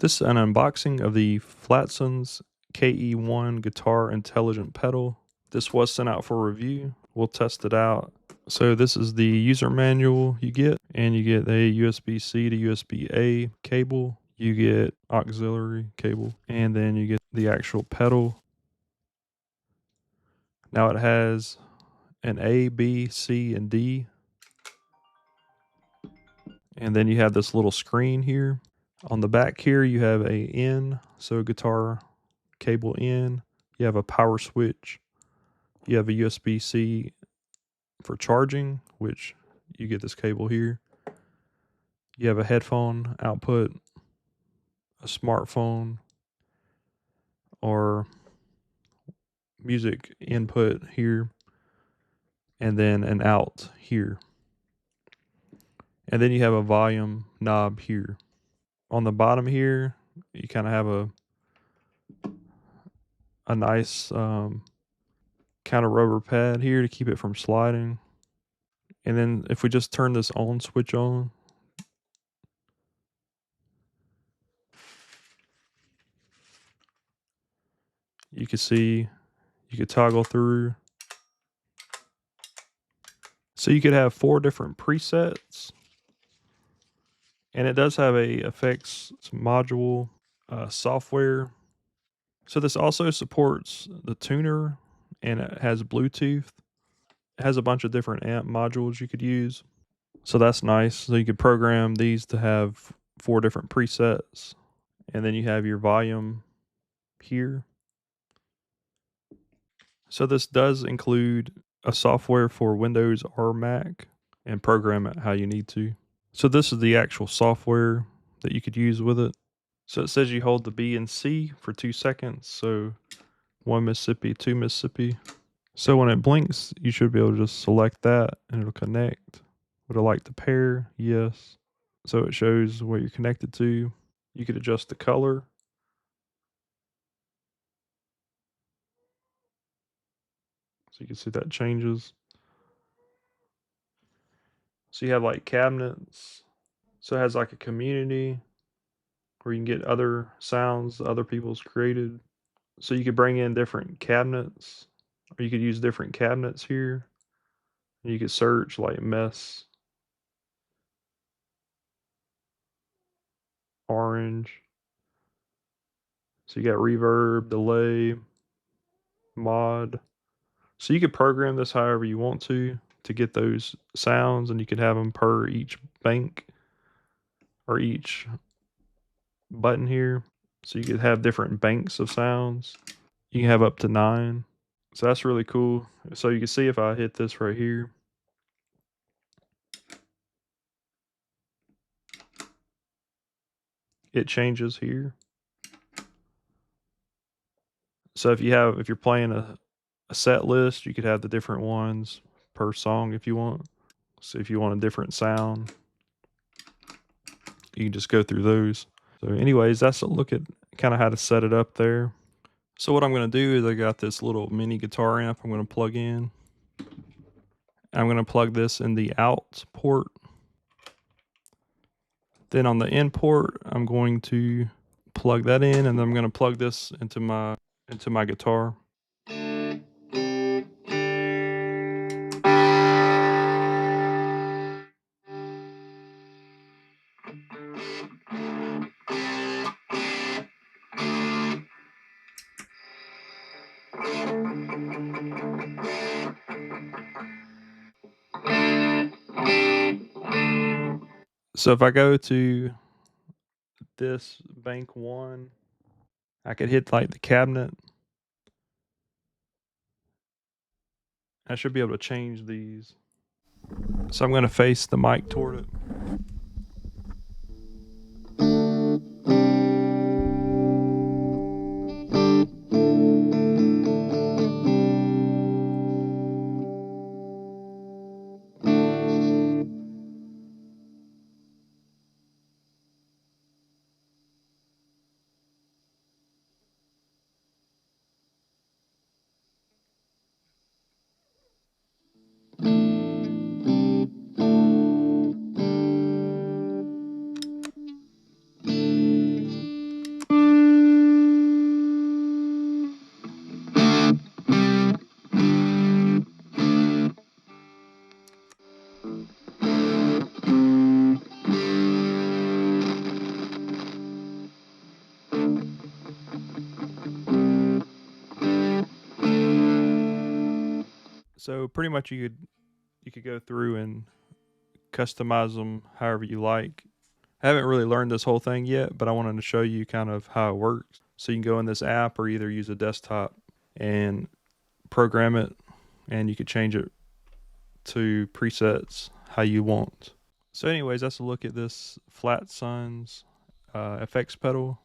This is an unboxing of the Flatsons KE1 Guitar Intelligent Pedal. This was sent out for review. We'll test it out. So this is the user manual you get, and you get a USB-C to USB-A cable. You get auxiliary cable, and then you get the actual pedal. Now it has an A, B, C, and D. And then you have this little screen here. On the back here, you have a in, so guitar cable in. You have a power switch. You have a USB-C for charging, which you get this cable here. You have a headphone output, a smartphone, or music input here, and then an out here. And then you have a volume knob here. On the bottom here, you kind of have a nice kind of rubber pad here to keep it from sliding. And then if we just turn this on switch on, you can see you could toggle through. So you could have 4 different presets, and it does have a effects module software. So this also supports the tuner, and it has Bluetooth. It has a bunch of different amp modules you could use. So that's nice. So you could program these to have 4 different presets, and then you have your volume here. So this does include a software for Windows or Mac, and program it how you need to. So this is the actual software that you could use with it. So it says you hold the B and C for 2 seconds. So 1 Mississippi, 2 Mississippi. So when it blinks, you should be able to just select that and it'll connect. Would I like to pair? Yes. So it shows what you're connected to. You could adjust the color. So you can see that changes. So you have like cabinets. So it has like a community where you can get other sounds other people's created. So you could bring in different cabinets, or you could use different cabinets here. You could search like mess, orange. So you got reverb, delay, mod. So you could program this however you want to get those sounds, and you could have them per each bank or each button here. So you could have different banks of sounds. You can have up to 9. So that's really cool. So you can see if I hit this right here, it changes here. So if you're playing a set list, you could have the different ones per song if you want. So if you want a different sound, you can just go through those. So anyways, that's a look at kind of how to set it up there. So what I'm going to do is I got this little mini guitar amp I'm going to plug in. I'm going to plug this in the out port. Then on the in port, I'm going to plug that in, and then I'm going to plug this into my guitar. So if I go to this bank 1, I could hit like the cabinet. I should be able to change these. So I'm going to face the mic toward it. So pretty much you could go through and customize them however you like. I haven't really learned this whole thing yet, but I wanted to show you kind of how it works. So you can go in this app or either use a desktop and program it, and you could change it to presets how you want. So anyways, that's a look at this Flatsons FX pedal.